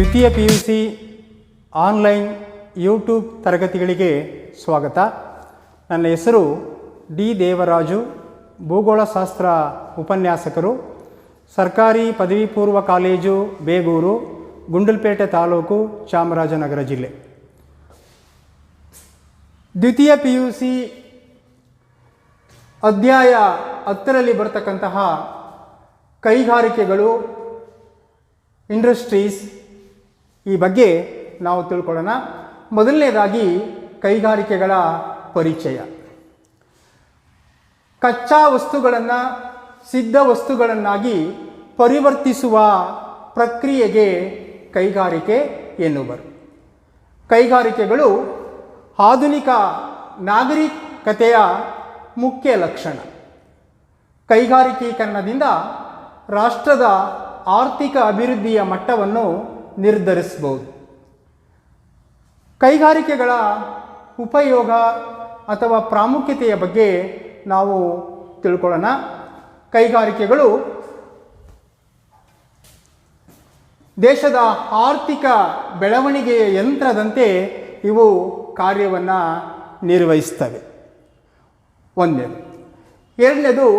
ದ್ವಿತೀಯ PUC online YouTube ತರಗತಿಗಳಿಗೆ ಸ್ವಾಗತ. ನನ್ನ ಹೆಸರು ಡಿ ದೇವರಾಜು, ಭೂಗೋಳಶಾಸ್ತ್ರ ಉಪನ್ಯಾಸಕರು, ಸರ್ಕಾರಿ ಪದವಿ ಪೂರ್ವ ಕಾಲೇಜು ಬೇಗೂರು, ಗುಂಡ್ಲುಪೇಟೆ ತಾಲೂಕು, ಚಾಮರಾಜನಗರ ಜಿಲ್ಲೆ. ದ್ವಿತೀಯ PUC ಅಧ್ಯಾಯ 10ರಲ್ಲಿ ಬರ್ತಕ್ಕಂತಹ ಕೈಗಾರಿಕೆಗಳು, ಇಂಡಸ್ಟ್ರೀಸ್, ಈ ಬಗ್ಗೆ ನಾವು ತಿಳ್ಕೊಳ್ಳೋಣ. ಮೊದಲನೇದಾಗಿ ಕೈಗಾರಿಕೆಗಳ ಪರಿಚಯ. ಕಚ್ಚಾ ವಸ್ತುಗಳನ್ನು ಸಿದ್ಧ ವಸ್ತುಗಳನ್ನಾಗಿ ಪರಿವರ್ತಿಸುವ ಪ್ರಕ್ರಿಯೆಗೆ ಕೈಗಾರಿಕೆ ಎನ್ನುವರು. ಕೈಗಾರಿಕೆಗಳು ಆಧುನಿಕ ನಾಗರಿಕತೆಯ ಮುಖ್ಯ ಲಕ್ಷಣ. ಕೈಗಾರಿಕೀಕರಣದಿಂದ ರಾಷ್ಟ್ರದ ಆರ್ಥಿಕ ಅಭಿವೃದ್ಧಿಯ ಮಟ್ಟವನ್ನು ನಿರ್ಧರಿಸಬಹುದು. ಕೈಗಾರಿಕೆಗಳ ಉಪಯೋಗ ಅಥವಾ ಪ್ರಾಮುಖ್ಯತೆಯ ಬಗ್ಗೆ ನಾವು ತಿಳ್ಕೊಳ್ಳೋಣ. ಕೈಗಾರಿಕೆಗಳು ದೇಶದ ಆರ್ಥಿಕ ಬೆಳವಣಿಗೆಯ ಯಂತ್ರದಂತೆ ಇವು ಕಾರ್ಯವನ್ನು ನಿರ್ವಹಿಸ್ತವೆ. ಒಂದನೇದು. ಎರಡನೇದು,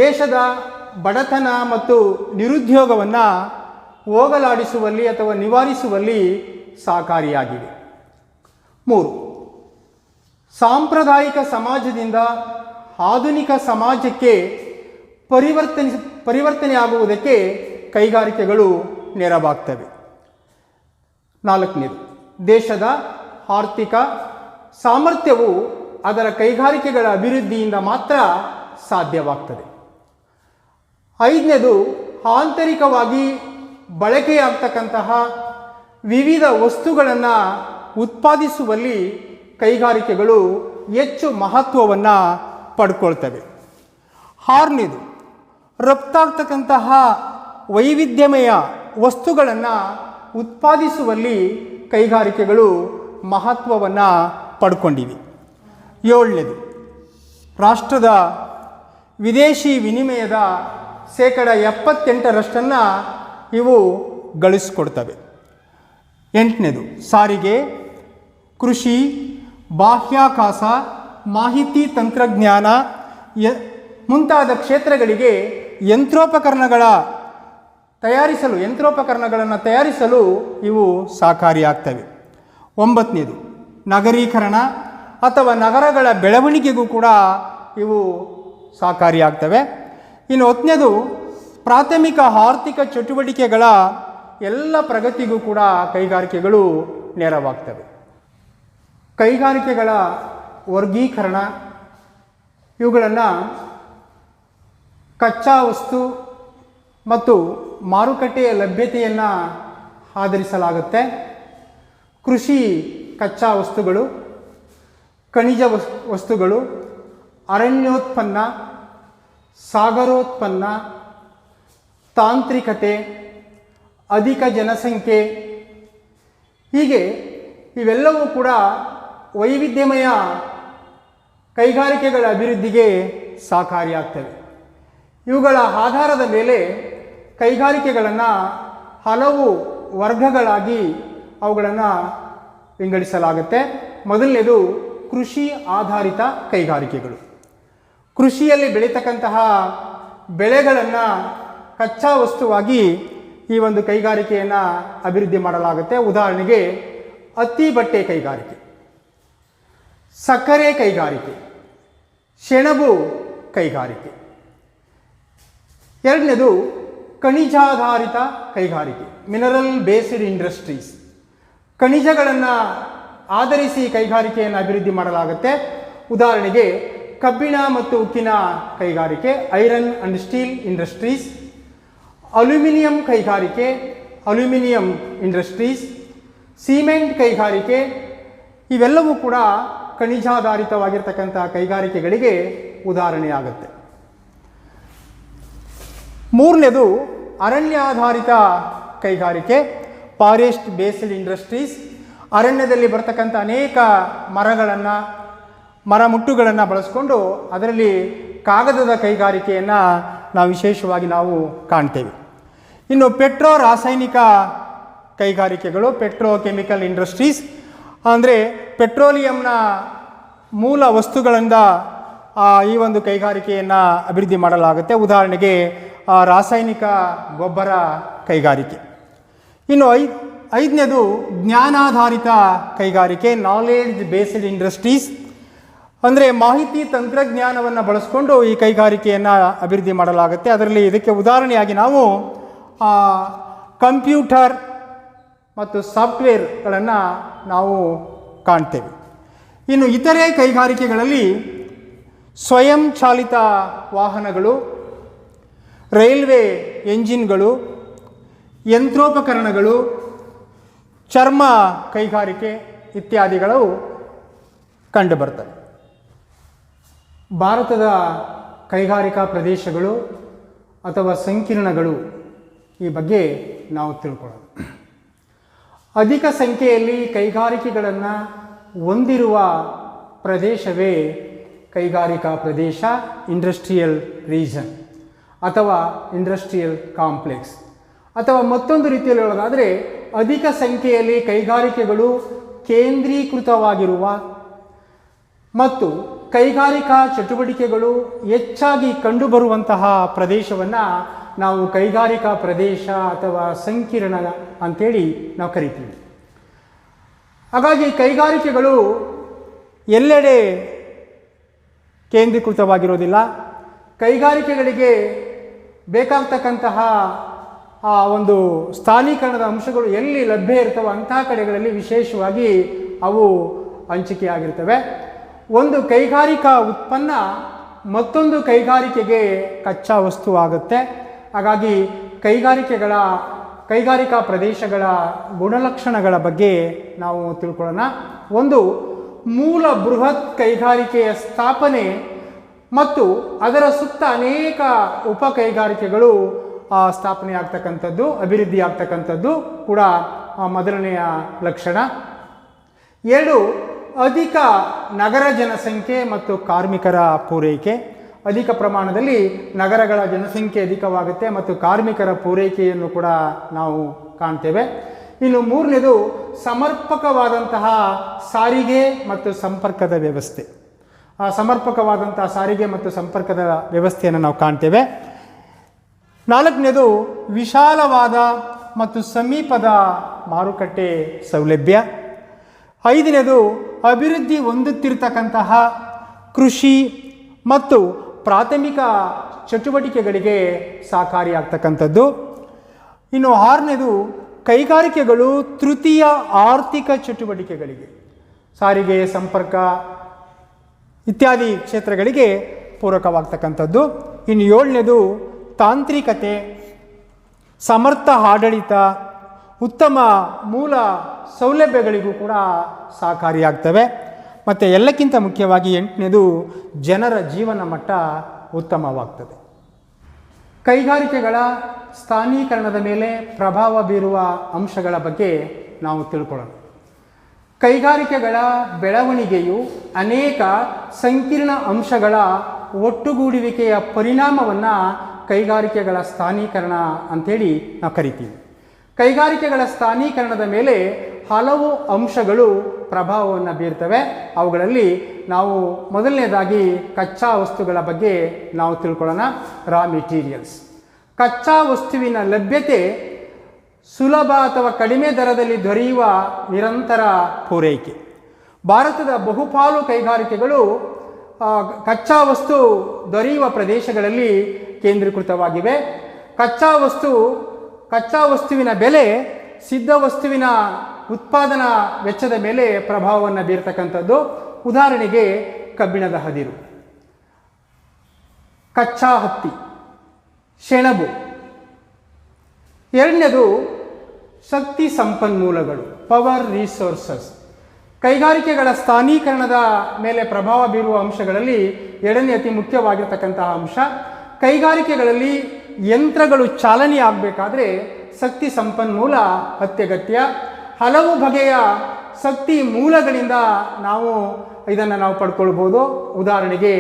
ದೇಶದ ಬಡತನ ಮತ್ತು ನಿರುದ್ಯೋಗವನ್ನು ಹೋಗಲಾಡಿಸುವಲ್ಲಿ ಅಥವಾ ನಿವಾರಿಸುವಲ್ಲಿ ಸಹಕಾರಿಯಾಗಿವೆ. 3, ಸಾಂಪ್ರದಾಯಿಕ ಸಮಾಜದಿಂದ ಆಧುನಿಕ ಸಮಾಜಕ್ಕೆ ಪರಿವರ್ತನೆಯಾಗುವುದಕ್ಕೆ ಕೈಗಾರಿಕೆಗಳು ನೆರವಾಗ್ತವೆ. 4ನೇದು, ದೇಶದ ಆರ್ಥಿಕ ಸಾಮರ್ಥ್ಯವು ಅದರ ಕೈಗಾರಿಕೆಗಳ ಅಭಿವೃದ್ಧಿಯಿಂದ ಮಾತ್ರ ಸಾಧ್ಯವಾಗ್ತದೆ. 5ನೇದು, ಆಂತರಿಕವಾಗಿ ಬಳಕೆಯಾಗ್ತಕ್ಕಂತಹ ವಿವಿಧ ವಸ್ತುಗಳನ್ನು ಉತ್ಪಾದಿಸುವಲ್ಲಿ ಕೈಗಾರಿಕೆಗಳು ಹೆಚ್ಚು ಮಹತ್ವವನ್ನು ಪಡ್ಕೊಳ್ತವೆ. 6ನೇದು, ರಫ್ತಾಗ್ತಕ್ಕಂತಹ ವೈವಿಧ್ಯಮಯ ವಸ್ತುಗಳನ್ನು ಉತ್ಪಾದಿಸುವಲ್ಲಿ ಕೈಗಾರಿಕೆಗಳು ಮಹತ್ವವನ್ನು ಪಡ್ಕೊಂಡಿವೆ. 7ನೇದು, ರಾಷ್ಟ್ರದ ವಿದೇಶಿ ವಿನಿಮಯದ 78% ಇವು ಗಳಿಸಿಕೊಡ್ತವೆ. 8ನೇದು, ಸಾರಿಗೆ, ಕೃಷಿ, ಬಾಹ್ಯಾಕಾಶ, ಮಾಹಿತಿ ತಂತ್ರಜ್ಞಾನ ಮುಂತಾದ ಕ್ಷೇತ್ರಗಳಿಗೆ ಯಂತ್ರೋಪಕರಣಗಳನ್ನು ತಯಾರಿಸಲು ಇವು ಸಹಕಾರಿಯಾಗ್ತವೆ. 9ನೇದು, ನಗರೀಕರಣ ಅಥವಾ ನಗರಗಳ ಬೆಳವಣಿಗೆಗೂ ಕೂಡ ಇವು ಸಹಕಾರಿಯಾಗ್ತವೆ. ಇನ್ನು 10ನೇದು, ಪ್ರಾಥಮಿಕ ಆರ್ಥಿಕ ಚಟುವಟಿಕೆಗಳ ಎಲ್ಲ ಪ್ರಗತಿಗೂ ಕೂಡ ಕೈಗಾರಿಕೆಗಳು ನೆರವಾಗ್ತವೆ. ಕೈಗಾರಿಕೆಗಳ ವರ್ಗೀಕರಣ, ಇವುಗಳನ್ನು ಕಚ್ಚಾ ವಸ್ತು ಮತ್ತು ಮಾರುಕಟ್ಟೆಯ ಲಭ್ಯತೆಯನ್ನು ಆಧರಿಸಲಾಗುತ್ತೆ. ಕೃಷಿ ಕಚ್ಚಾ ವಸ್ತುಗಳು, ಖನಿಜ ವಸ್ತುಗಳು, ಅರಣ್ಯೋತ್ಪನ್ನ, ಸಾಗರೋತ್ಪನ್ನ, ತಾಂತ್ರಿಕತೆ, ಅಧಿಕ ಜನಸಂಖ್ಯೆ, ಹೀಗೆ ಇವೆಲ್ಲವೂ ಕೂಡ ವೈವಿಧ್ಯಮಯ ಕೈಗಾರಿಕೆಗಳ ಅಭಿವೃದ್ಧಿಗೆ ಸಹಕಾರಿಯಾಗ್ತವೆ. ಇವುಗಳ ಆಧಾರದ ಮೇಲೆ ಕೈಗಾರಿಕೆಗಳನ್ನು ಹಲವು ವರ್ಗಗಳಾಗಿ ಅವುಗಳನ್ನು ವಿಂಗಡಿಸಲಾಗುತ್ತೆ. ಮೊದಲನೇದು, ಕೃಷಿ ಆಧಾರಿತ ಕೈಗಾರಿಕೆಗಳು. ಕೃಷಿಯಲ್ಲಿ ಬೆಳೀತಕ್ಕಂತಹ ಬೆಳೆಗಳನ್ನು ಕಚ್ಚಾ ವಸ್ತುವಾಗಿ ಈ ಒಂದು ಕೈಗಾರಿಕೆಯನ್ನು ಅಭಿವೃದ್ಧಿ ಮಾಡಲಾಗುತ್ತೆ. ಉದಾಹರಣೆಗೆ ಹತ್ತಿ ಬಟ್ಟೆ ಕೈಗಾರಿಕೆ, ಸಕ್ಕರೆ ಕೈಗಾರಿಕೆ, ಸೆಣಬು ಕೈಗಾರಿಕೆ. 2ನೇದು, ಖನಿಜಾಧಾರಿತ ಕೈಗಾರಿಕೆ, ಮಿನರಲ್ ಬೇಸ್ಡ್ ಇಂಡಸ್ಟ್ರೀಸ್. ಖನಿಜಗಳನ್ನು ಆಧರಿಸಿ ಕೈಗಾರಿಕೆಯನ್ನು ಅಭಿವೃದ್ಧಿ ಮಾಡಲಾಗುತ್ತೆ. ಉದಾಹರಣೆಗೆ ಕಬ್ಬಿಣ ಮತ್ತು ಉಕ್ಕಿನ ಕೈಗಾರಿಕೆ, iron and steel industries. Aluminium ಕೈಗಾರಿಕೆ, ಅಲ್ಯೂಮಿನಿಯಂ ಇಂಡಸ್ಟ್ರೀಸ್. ಸಿಮೆಂಟ್ ಕೈಗಾರಿಕೆ, ಇವೆಲ್ಲವೂ ಕೂಡ ಖನಿಜಾಧಾರಿತವಾಗಿರ್ತಕ್ಕಂಥ ಕೈಗಾರಿಕೆಗಳಿಗೆ ಉದಾಹರಣೆಯಾಗುತ್ತೆ. 3ನೇದು, ಅರಣ್ಯಾಧಾರಿತ ಕೈಗಾರಿಕೆ, ಫಾರೆಸ್ಟ್ ಬೇಸ್ಡ್ ಇಂಡಸ್ಟ್ರೀಸ್. ಅರಣ್ಯದಲ್ಲಿ ಬರ್ತಕ್ಕಂಥ ಅನೇಕ ಮರಮುಟ್ಟುಗಳನ್ನು ಬಳಸಿಕೊಂಡು ಅದರಲ್ಲಿ ಕಾಗದದ ಕೈಗಾರಿಕೆಯನ್ನು ನಾವು ವಿಶೇಷವಾಗಿ ಕಾಣ್ತೇವೆ. ಇನ್ನು ಪೆಟ್ರೋ ರಾಸಾಯನಿಕ ಕೈಗಾರಿಕೆಗಳು, ಪೆಟ್ರೋಕೆಮಿಕಲ್ ಇಂಡಸ್ಟ್ರೀಸ್. ಅಂದರೆ ಪೆಟ್ರೋಲಿಯಂನ ಮೂಲ ವಸ್ತುಗಳಿಂದ ಈ ಒಂದು ಕೈಗಾರಿಕೆಯನ್ನು ಅಭಿವೃದ್ಧಿ ಮಾಡಲಾಗುತ್ತೆ. ಉದಾಹರಣೆಗೆ ರಾಸಾಯನಿಕ ಗೊಬ್ಬರ ಕೈಗಾರಿಕೆ. ಇನ್ನು ಐದನೇದು ಜ್ಞಾನಾಧಾರಿತ ಕೈಗಾರಿಕೆ, ನಾಲೆಡ್ಜ್ ಬೇಸ್ಡ್ ಇಂಡಸ್ಟ್ರೀಸ್. ಅಂದರೆ ಮಾಹಿತಿ ತಂತ್ರಜ್ಞಾನವನ್ನು ಬಳಸಿಕೊಂಡು ಈ ಕೈಗಾರಿಕೆಯನ್ನು ಅಭಿವೃದ್ಧಿ ಮಾಡಲಾಗುತ್ತೆ. ಅದರಲ್ಲಿ ಇದಕ್ಕೆ ಉದಾಹರಣೆಯಾಗಿ ನಾವು ಕಂಪ್ಯೂಟರ್ ಮತ್ತು ಸಾಫ್ಟ್ವೇರ್ಗಳನ್ನು ನಾವು ಕಾಣ್ತೇವೆ. ಇನ್ನು ಇತರೆ ಕೈಗಾರಿಕೆಗಳಲ್ಲಿ ಸ್ವಯಂ ಚಾಲಿತ ವಾಹನಗಳು, ರೈಲ್ವೆ ಎಂಜಿನ್ಗಳು, ಯಂತ್ರೋಪಕರಣಗಳು, ಚರ್ಮ ಕೈಗಾರಿಕೆ ಇತ್ಯಾದಿಗಳು ಕಂಡುಬರ್ತವೆ. ಭಾರತದ ಕೈಗಾರಿಕಾ ಪ್ರದೇಶಗಳು ಅಥವಾ ಸಂಕೀರ್ಣಗಳು ಈ ಬಗ್ಗೆ ನಾವು ತಿಳ್ಕೊಳ್ಳೋಣ. ಅಧಿಕ ಸಂಖ್ಯೆಯಲ್ಲಿ ಕೈಗಾರಿಕೆಗಳನ್ನು ಹೊಂದಿರುವ ಪ್ರದೇಶವೇ ಕೈಗಾರಿಕಾ ಪ್ರದೇಶ, ಇಂಡಸ್ಟ್ರಿಯಲ್ ರೀಜನ್ ಅಥವಾ ಇಂಡಸ್ಟ್ರಿಯಲ್ ಕಾಂಪ್ಲೆಕ್ಸ್. ಅಥವಾ ಮತ್ತೊಂದು ರೀತಿಯಲ್ಲಿ ಹೇಳೋದಾದರೆ, ಅಧಿಕ ಸಂಖ್ಯೆಯಲ್ಲಿ ಕೈಗಾರಿಕೆಗಳು ಕೇಂದ್ರೀಕೃತವಾಗಿರುವ ಮತ್ತು ಕೈಗಾರಿಕಾ ಚಟುವಟಿಕೆಗಳು ಹೆಚ್ಚಾಗಿ ಕಂಡುಬರುವಂತಹ ಪ್ರದೇಶವನ್ನು ನಾವು ಕೈಗಾರಿಕಾ ಪ್ರದೇಶ ಅಥವಾ ಸಂಕೀರ್ಣ ಅಂಥೇಳಿ ನಾವು ಕರಿತೀವಿ. ಹಾಗಾಗಿ ಕೈಗಾರಿಕೆಗಳು ಎಲ್ಲೆಡೆ ಕೇಂದ್ರೀಕೃತವಾಗಿರೋದಿಲ್ಲ. ಕೈಗಾರಿಕೆಗಳಿಗೆ ಬೇಕಾಗ್ತಕ್ಕಂತಹ ಒಂದು ಸ್ಥಾನೀಕರಣದ ಅಂಶಗಳು ಎಲ್ಲಿ ಲಭ್ಯ ಇರ್ತವೆ ಅಂತಹ ಕಡೆಗಳಲ್ಲಿ ವಿಶೇಷವಾಗಿ ಅವು ಹಂಚಿಕೆಯಾಗಿರ್ತವೆ. ಒಂದು ಕೈಗಾರಿಕಾ ಉತ್ಪನ್ನ ಮತ್ತೊಂದು ಕೈಗಾರಿಕೆಗೆ ಕಚ್ಚಾ ವಸ್ತು ಆಗುತ್ತೆ. ಹಾಗಾಗಿ ಕೈಗಾರಿಕಾ ಪ್ರದೇಶಗಳ ಗುಣಲಕ್ಷಣಗಳ ಬಗ್ಗೆ ನಾವು ತಿಳ್ಕೊಳ್ಳೋಣ. ಒಂದು, ಮೂಲ ಬೃಹತ್ ಕೈಗಾರಿಕೆಯ ಸ್ಥಾಪನೆ ಮತ್ತು ಅದರ ಸುತ್ತ ಅನೇಕ ಉಪ ಕೈಗಾರಿಕೆಗಳು ಸ್ಥಾಪನೆ ಆಗ್ತಕ್ಕಂಥದ್ದು, ಅಭಿವೃದ್ಧಿ ಆಗ್ತಕ್ಕಂಥದ್ದು ಕೂಡ ಮೊದಲನೆಯ ಲಕ್ಷಣ. 2, ಅಧಿಕ ನಗರ ಜನಸಂಖ್ಯೆ ಮತ್ತು ಕಾರ್ಮಿಕರ ಪೂರೈಕೆ. ಅಧಿಕ ಪ್ರಮಾಣದಲ್ಲಿ ನಗರಗಳ ಜನಸಂಖ್ಯೆ ಅಧಿಕವಾಗುತ್ತೆ ಮತ್ತು ಕಾರ್ಮಿಕರ ಪೂರೈಕೆಯನ್ನು ಕೂಡ ನಾವು ಕಾಣ್ತೇವೆ. ಇನ್ನು 3ನೇದು ಸಮರ್ಪಕವಾದಂತಹ ಸಾರಿಗೆ ಮತ್ತು ಸಂಪರ್ಕದ ವ್ಯವಸ್ಥೆ. ಸಮರ್ಪಕವಾದಂತಹ ಸಾರಿಗೆ ಮತ್ತು ಸಂಪರ್ಕದ ವ್ಯವಸ್ಥೆಯನ್ನು ನಾವು ಕಾಣ್ತೇವೆ. 4ನೇದು ವಿಶಾಲವಾದ ಮತ್ತು ಸಮೀಪದ ಮಾರುಕಟ್ಟೆ ಸೌಲಭ್ಯ. 5ನೇದು ಅಭಿವೃದ್ಧಿ ಹೊಂದುತ್ತಿರತಕ್ಕಂತಹ ಕೃಷಿ ಮತ್ತು ಪ್ರಾಥಮಿಕ ಚಟುವಟಿಕೆಗಳಿಗೆ ಸಹಕಾರಿಯಾಗ್ತಕ್ಕಂಥದ್ದು. ಇನ್ನು 6ನೇದು ಕೈಗಾರಿಕೆಗಳು ತೃತೀಯ ಆರ್ಥಿಕ ಚಟುವಟಿಕೆಗಳಿಗೆ, ಸಾರಿಗೆ, ಸಂಪರ್ಕ ಇತ್ಯಾದಿ ಕ್ಷೇತ್ರಗಳಿಗೆ ಪೂರಕವಾಗ್ತಕ್ಕಂಥದ್ದು. ಇನ್ನು 7ನೇದು ತಾಂತ್ರಿಕತೆ, ಸಮರ್ಥ ಆಡಳಿತ, ಉತ್ತಮ ಮೂಲ ಸೌಲಭ್ಯಗಳಿಗೂ ಕೂಡ ಸಹಕಾರಿಯಾಗ್ತವೆ. ಮತ್ತು ಎಲ್ಲಕ್ಕಿಂತ ಮುಖ್ಯವಾಗಿ 8ನೇದು ಜನರ ಜೀವನ ಮಟ್ಟ ಉತ್ತಮವಾಗ್ತದೆ. ಕೈಗಾರಿಕೆಗಳ ಸ್ಥಾನೀಕರಣದ ಮೇಲೆ ಪ್ರಭಾವ ಬೀರುವ ಅಂಶಗಳ ಬಗ್ಗೆ ನಾವು ತಿಳ್ಕೊಳ್ಳೋಣ. ಕೈಗಾರಿಕೆಗಳ ಬೆಳವಣಿಗೆಯು ಅನೇಕ ಸಂಕೀರ್ಣ ಅಂಶಗಳ ಒಟ್ಟುಗೂಡುವಿಕೆಯ ಪರಿಣಾಮವನ್ನು ಕೈಗಾರಿಕೆಗಳ ಸ್ಥಾನೀಕರಣ ಅಂಥೇಳಿ ನಾವು ಕರಿತೀವಿ. ಕೈಗಾರಿಕೆಗಳ ಸ್ಥಾನೀಕರಣದ ಮೇಲೆ ಹಲವು ಅಂಶಗಳು ಪ್ರಭಾವವನ್ನು ಬೀರ್ತವೆ. ಅವುಗಳಲ್ಲಿ ನಾವು ಮೊದಲನೇದಾಗಿ ಕಚ್ಚಾ ವಸ್ತುಗಳ ಬಗ್ಗೆ ನಾವು ತಿಳ್ಕೊಳ್ಳೋಣ. Raw materials. ಕಚ್ಚಾ ವಸ್ತುವಿನ ಲಭ್ಯತೆ, ಸುಲಭ ಅಥವಾ ಕಡಿಮೆ ದರದಲ್ಲಿ ದೊರೆಯುವ ನಿರಂತರ ಪೂರೈಕೆ. ಭಾರತದ ಬಹುಪಾಲು ಕೈಗಾರಿಕೆಗಳು ಕಚ್ಚಾ ವಸ್ತು ದೊರೆಯುವ ಪ್ರದೇಶಗಳಲ್ಲಿ ಕೇಂದ್ರೀಕೃತವಾಗಿವೆ. ಕಚ್ಚಾ ವಸ್ತುವಿನ ಬೆಲೆ ಸಿದ್ಧ ವಸ್ತುವಿನ ಉತ್ಪಾದನಾ ವೆಚ್ಚದ ಮೇಲೆ ಪ್ರಭಾವವನ್ನು ಬೀರ್ತಕ್ಕಂಥದ್ದು. ಉದಾಹರಣೆಗೆ ಕಬ್ಬಿಣದ ಅದಿರು, ಕಚ್ಚಾ ಹತ್ತಿ, ಸೆಣಬು. 2ನೇದು ಶಕ್ತಿ ಸಂಪನ್ಮೂಲಗಳು, ಪವರ್ ರಿಸೋರ್ಸಸ್. ಕೈಗಾರಿಕೆಗಳ ಸ್ಥಾನೀಕರಣದ ಮೇಲೆ ಪ್ರಭಾವ ಬೀರುವ ಅಂಶಗಳಲ್ಲಿ 2ನೇ ಅತಿ ಮುಖ್ಯವಾಗಿರ್ತಕ್ಕಂತಹ ಅಂಶ. ಕೈಗಾರಿಕೆಗಳಲ್ಲಿ ಯಂತ್ರಗಳು ಚಾಲನೆ ಆಗಬೇಕಾದ್ರೆ ಶಕ್ತಿ ಸಂಪನ್ಮೂಲ ಅತ್ಯಗತ್ಯ. ಹಲವು ಬಗೆಯ ಶಕ್ತಿ ಮೂಲಗಳಿಂದ ಇದನ್ನು ಪಡ್ಕೊಳ್ಬೋದು. ಉದಾಹರಣೆಗೆ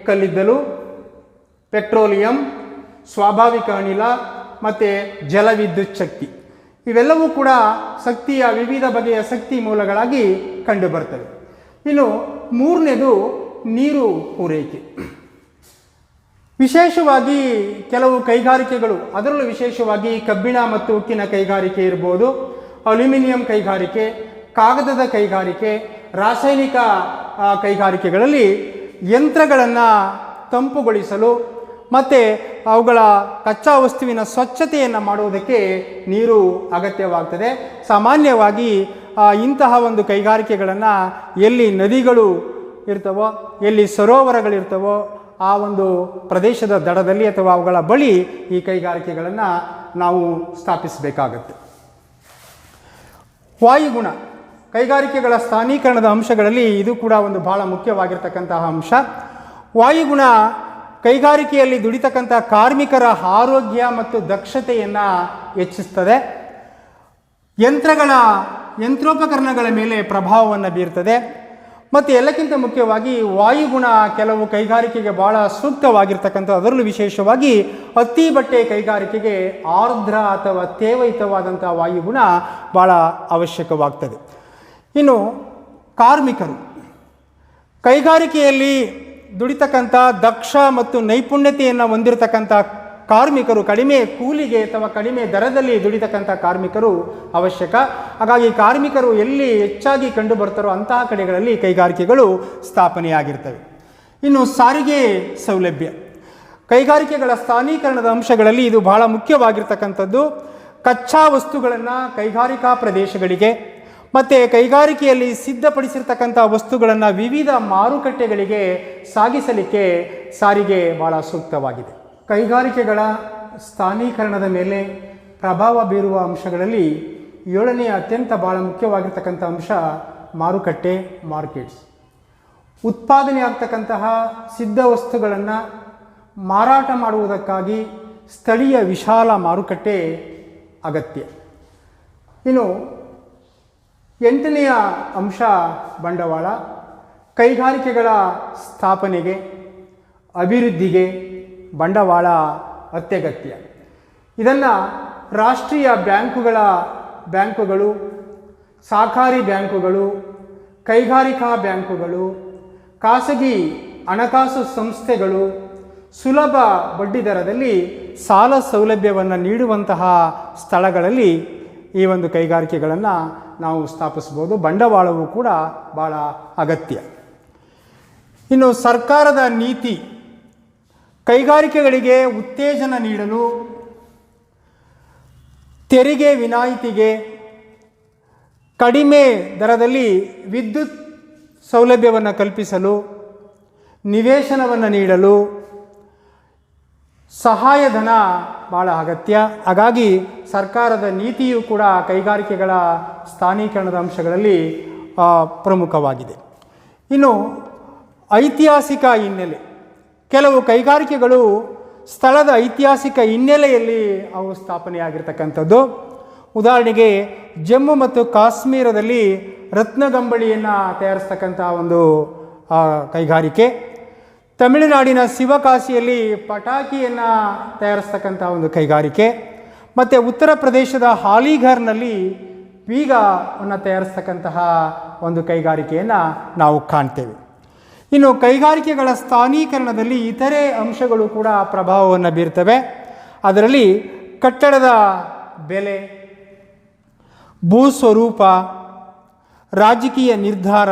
ಕಲ್ಲಿದ್ದಲು, ಪೆಟ್ರೋಲಿಯಂ, ಸ್ವಾಭಾವಿಕ ಅನಿಲ ಮತ್ತು ಜಲವಿದ್ಯುತ್ ಶಕ್ತಿ. ಇವೆಲ್ಲವೂ ಕೂಡ ಶಕ್ತಿಯ ವಿವಿಧ ಬಗೆಯ ಶಕ್ತಿ ಮೂಲಗಳಾಗಿ ಕಂಡುಬರ್ತವೆ. ಇನ್ನು ಮೂರನೇದು ನೀರು ಪೂರೈಕೆ. ವಿಶೇಷವಾಗಿ ಕೆಲವು ಕೈಗಾರಿಕೆಗಳು, ಅದರಲ್ಲೂ ವಿಶೇಷವಾಗಿ ಕಬ್ಬಿಣ ಮತ್ತು ಉಕ್ಕಿನ ಕೈಗಾರಿಕೆ ಇರ್ಬೋದು, ಅಲ್ಯೂಮಿನಿಯಂ ಕೈಗಾರಿಕೆ, ಕಾಗದದ ಕೈಗಾರಿಕೆ, ರಾಸಾಯನಿಕ ಕೈಗಾರಿಕೆಗಳಲ್ಲಿ ಯಂತ್ರಗಳನ್ನು ತಂಪುಗೊಳಿಸಲು ಮತ್ತು ಅವುಗಳ ಕಚ್ಚಾ ವಸ್ತುವಿನ ಸ್ವಚ್ಛತೆಯನ್ನು ಮಾಡುವುದಕ್ಕೆ ನೀರು ಅಗತ್ಯವಾಗ್ತದೆ. ಸಾಮಾನ್ಯವಾಗಿ ಇಂತಹ ಒಂದು ಕೈಗಾರಿಕೆಗಳನ್ನು ಎಲ್ಲಿ ನದಿಗಳು ಇರ್ತವೋ, ಎಲ್ಲಿ ಸರೋವರಗಳಿರ್ತವೋ ಆ ಒಂದು ಪ್ರದೇಶದ ದಡದಲ್ಲಿ ಅಥವಾ ಅವುಗಳ ಬಳಿ ಈ ಕೈಗಾರಿಕೆಗಳನ್ನು ನಾವು ಸ್ಥಾಪಿಸಬೇಕಾಗತ್ತೆ. ವಾಯುಗುಣ ಕೈಗಾರಿಕೆಗಳ ಸ್ಥಾನೀಕರಣದ ಅಂಶಗಳಲ್ಲಿ ಇದು ಕೂಡ ಒಂದು ಬಹಳ ಮುಖ್ಯವಾಗಿರ್ತಕ್ಕಂತಹ ಅಂಶ. ವಾಯುಗುಣ ಕೈಗಾರಿಕೆಯಲ್ಲಿ ದುಡಿತಕ್ಕಂಥ ಕಾರ್ಮಿಕರ ಆರೋಗ್ಯ ಮತ್ತು ದಕ್ಷತೆಯನ್ನು ಹೆಚ್ಚಿಸ್ತದೆ. ಯಂತ್ರೋಪಕರಣಗಳ ಮೇಲೆ ಪ್ರಭಾವವನ್ನು ಬೀರ್ತದೆ. ಮತ್ತು ಎಲ್ಲಕ್ಕಿಂತ ಮುಖ್ಯವಾಗಿ ವಾಯುಗುಣ ಕೆಲವು ಕೈಗಾರಿಕೆಗೆ ಭಾಳ ಸೂಕ್ತವಾಗಿರ್ತಕ್ಕಂಥ, ಅದರಲ್ಲೂ ವಿಶೇಷವಾಗಿ ಹತ್ತಿ ಬಟ್ಟೆ ಕೈಗಾರಿಕೆಗೆ ಆರ್ದ್ರ ಅಥವಾ ತೇವಯುತವಾದಂಥ ವಾಯುಗುಣ ಭಾಳ ಅವಶ್ಯಕವಾಗ್ತದೆ. ಇನ್ನು ಕಾರ್ಮಿಕರು ಕೈಗಾರಿಕೆಯಲ್ಲಿ ದುಡಿತಕ್ಕಂಥ ದಕ್ಷ ಮತ್ತು ನೈಪುಣ್ಯತೆಯನ್ನು ಹೊಂದಿರತಕ್ಕಂಥ ಕಾರ್ಮಿಕರು, ಕಡಿಮೆ ಕೂಲಿಗೆ ಅಥವಾ ಕಡಿಮೆ ದರದಲ್ಲಿ ದುಡಿತಕ್ಕಂಥ ಕಾರ್ಮಿಕರು ಅವಶ್ಯಕ. ಹಾಗಾಗಿ ಕಾರ್ಮಿಕರು ಎಲ್ಲಿ ಹೆಚ್ಚಾಗಿ ಕಂಡು ಬರ್ತಾರೋ ಅಂತಹ ಕಡೆಗಳಲ್ಲಿ ಕೈಗಾರಿಕೆಗಳು ಸ್ಥಾಪನೆಯಾಗಿರ್ತವೆ. ಇನ್ನು ಸಾರಿಗೆ ಸೌಲಭ್ಯ ಕೈಗಾರಿಕೆಗಳ ಸ್ಥಾನೀಕರಣದ ಅಂಶಗಳಲ್ಲಿ ಇದು ಬಹಳ ಮುಖ್ಯವಾಗಿರ್ತಕ್ಕಂಥದ್ದು. ಕಚ್ಚಾ ವಸ್ತುಗಳನ್ನು ಕೈಗಾರಿಕಾ ಪ್ರದೇಶಗಳಿಗೆ ಮತ್ತು ಕೈಗಾರಿಕೆಯಲ್ಲಿ ಸಿದ್ಧಪಡಿಸಿರ್ತಕ್ಕಂಥ ವಸ್ತುಗಳನ್ನು ವಿವಿಧ ಮಾರುಕಟ್ಟೆಗಳಿಗೆ ಸಾಗಿಸಲಿಕ್ಕೆ ಸಾರಿಗೆ ಭಾಳ ಸೂಕ್ತವಾಗಿದೆ. ಕೈಗಾರಿಕೆಗಳ ಸ್ಥಾನೀಕರಣದ ಮೇಲೆ ಪ್ರಭಾವ ಬೀರುವ ಅಂಶಗಳಲ್ಲಿ ಏಳನೆಯ ಅತ್ಯಂತ ಭಾಳ ಮುಖ್ಯವಾಗಿರ್ತಕ್ಕಂಥ ಅಂಶ ಮಾರುಕಟ್ಟೆ, ಮಾರ್ಕೆಟ್ಸ್. ಉತ್ಪಾದನೆ ಆಗ್ತಕ್ಕಂತಹ ಸಿದ್ಧ ವಸ್ತುಗಳನ್ನು ಮಾರಾಟ ಮಾಡುವುದಕ್ಕಾಗಿ ಸ್ಥಳೀಯ ವಿಶಾಲ ಮಾರುಕಟ್ಟೆ ಅಗತ್ಯ. ಇನ್ನು ಎಂಟನೆಯ ಅಂಶ ಬಂಡವಾಳ. ಕೈಗಾರಿಕೆಗಳ ಸ್ಥಾಪನೆಗೆ, ಅಭಿವೃದ್ಧಿಗೆ ಬಂಡವಾಳ ಅತ್ಯಗತ್ಯ. ಇದನ್ನು ರಾಷ್ಟ್ರೀಯ ಬ್ಯಾಂಕುಗಳು, ಸಹಕಾರಿ ಬ್ಯಾಂಕುಗಳು, ಕೈಗಾರಿಕಾ ಬ್ಯಾಂಕುಗಳು, ಖಾಸಗಿ ಹಣಕಾಸು ಸಂಸ್ಥೆಗಳು ಸುಲಭ ಬಡ್ಡಿ ದರದಲ್ಲಿ ಸಾಲ ಸೌಲಭ್ಯವನ್ನು ನೀಡುವಂತಹ ಸ್ಥಳಗಳಲ್ಲಿ ಈ ಒಂದು ಕೈಗಾರಿಕೆಗಳನ್ನು ನಾವು ಸ್ಥಾಪಿಸ್ಬೋದು. ಬಂಡವಾಳವು ಕೂಡ ಭಾಳ ಅಗತ್ಯ. ಇನ್ನು ಸರ್ಕಾರದ ನೀತಿ ಕೈಗಾರಿಕೆಗಳಿಗೆ ಉತ್ತೇಜನ ನೀಡಲು, ತೆರಿಗೆ ವಿನಾಯಿತಿಗೆ, ಕಡಿಮೆ ದರದಲ್ಲಿ ವಿದ್ಯುತ್ ಸೌಲಭ್ಯವನ್ನು ಕಲ್ಪಿಸಲು, ನಿವೇಶನವನ್ನು ನೀಡಲು ಸಹಾಯಧನ ಭಾಳ ಅಗತ್ಯ. ಹಾಗಾಗಿ ಸರ್ಕಾರದ ನೀತಿಯು ಕೂಡ ಕೈಗಾರಿಕೆಗಳ ಸ್ಥಾನೀಕರಣದ ಅಂಶಗಳಲ್ಲಿ ಪ್ರಮುಖವಾಗಿದೆ. ಇನ್ನು ಐತಿಹಾಸಿಕ ಹಿನ್ನೆಲೆ. ಕೆಲವು ಕೈಗಾರಿಕೆಗಳು ಸ್ಥಳದ ಐತಿಹಾಸಿಕ ಹಿನ್ನೆಲೆಯಲ್ಲಿ ಅವು ಸ್ಥಾಪನೆಯಾಗಿರ್ತಕ್ಕಂಥದ್ದು. ಉದಾಹರಣೆಗೆ ಜಮ್ಮು ಮತ್ತು ಕಾಶ್ಮೀರದಲ್ಲಿ ರತ್ನಗಂಬಳಿಯನ್ನು ತಯಾರಿಸ್ತಕ್ಕಂಥ ಒಂದು ಕೈಗಾರಿಕೆ, ತಮಿಳುನಾಡಿನ ಶಿವಕಾಶಿಯಲ್ಲಿ ಪಟಾಕಿಯನ್ನು ತಯಾರಿಸ್ತಕ್ಕಂಥ ಒಂದು ಕೈಗಾರಿಕೆ, ಮತ್ತು ಉತ್ತರ ಪ್ರದೇಶದ ಅಲಿಘರ್ನಲ್ಲಿ ಬೀಗವನ್ನು ತಯಾರಿಸ್ತಕ್ಕಂತಹ ಒಂದು ಕೈಗಾರಿಕೆಯನ್ನು ನಾವು ಕಾಣ್ತೇವೆ. ಇನ್ನು ಕೈಗಾರಿಕೆಗಳ ಸ್ಥಾನೀಕರಣದಲ್ಲಿ ಇತರೆ ಅಂಶಗಳು ಕೂಡ ಪ್ರಭಾವವನ್ನು ಬೀರ್ತವೆ. ಅದರಲ್ಲಿ ಕಟ್ಟಡದ ಬೆಲೆ, ಭೂಸ್ವರೂಪ, ರಾಜಕೀಯ ನಿರ್ಧಾರ,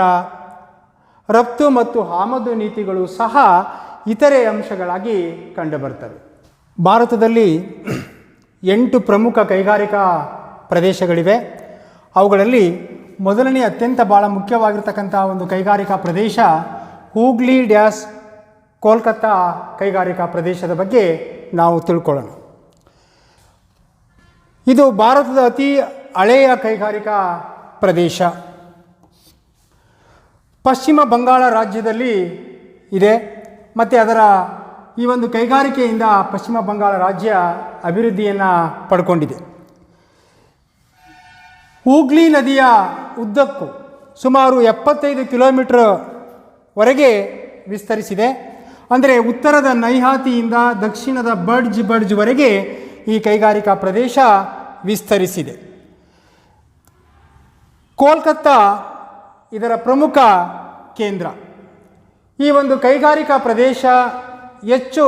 ರಫ್ತು ಮತ್ತು ಆಮದು ನೀತಿಗಳು ಸಹ ಇತರೆ ಅಂಶಗಳಾಗಿ ಕಂಡುಬರ್ತವೆ. ಭಾರತದಲ್ಲಿ 8 ಪ್ರಮುಖ ಕೈಗಾರಿಕಾ ಪ್ರದೇಶಗಳಿವೆ. ಅವುಗಳಲ್ಲಿ ಮೊದಲನೇ ಅತ್ಯಂತ ಭಾಳ ಮುಖ್ಯವಾಗಿರ್ತಕ್ಕಂಥ ಒಂದು ಕೈಗಾರಿಕಾ ಪ್ರದೇಶ ಹೂಗ್ಲಿ ಡ್ಯಾಶ್ ಕೋಲ್ಕತ್ತಾ ಕೈಗಾರಿಕಾ ಪ್ರದೇಶದ ಬಗ್ಗೆ ನಾವು ತಿಳ್ಕೊಳ್ಳೋಣ. ಇದು ಭಾರತದ ಅತಿ ಹಳೆಯ ಕೈಗಾರಿಕಾ ಪ್ರದೇಶ. ಪಶ್ಚಿಮ ಬಂಗಾಳ ರಾಜ್ಯದಲ್ಲಿ ಇದೆ ಮತ್ತು ಅದರ ಈ ಒಂದು ಕೈಗಾರಿಕೆಯಿಂದ ಪಶ್ಚಿಮ ಬಂಗಾಳ ರಾಜ್ಯ ಅಭಿವೃದ್ಧಿಯನ್ನು ಪಡ್ಕೊಂಡಿದೆ. ಹೂಗ್ಲಿ ನದಿಯ ಉದ್ದಕ್ಕೂ ಸುಮಾರು 75 ಕಿಲೋಮೀಟರ್ವರೆಗೆ ವಿಸ್ತರಿಸಿದೆ. ಅಂದರೆ ಉತ್ತರದ ನೈಹಾತಿಯಿಂದ ದಕ್ಷಿಣದ ಬರ್ಜ್ವರೆಗೆ ಈ ಕೈಗಾರಿಕಾ ಪ್ರದೇಶ ವಿಸ್ತರಿಸಿದೆ. ಕೋಲ್ಕತ್ತಾ ಇದರ ಪ್ರಮುಖ ಕೇಂದ್ರ. ಈ ಒಂದು ಕೈಗಾರಿಕಾ ಪ್ರದೇಶ ಹೆಚ್ಚು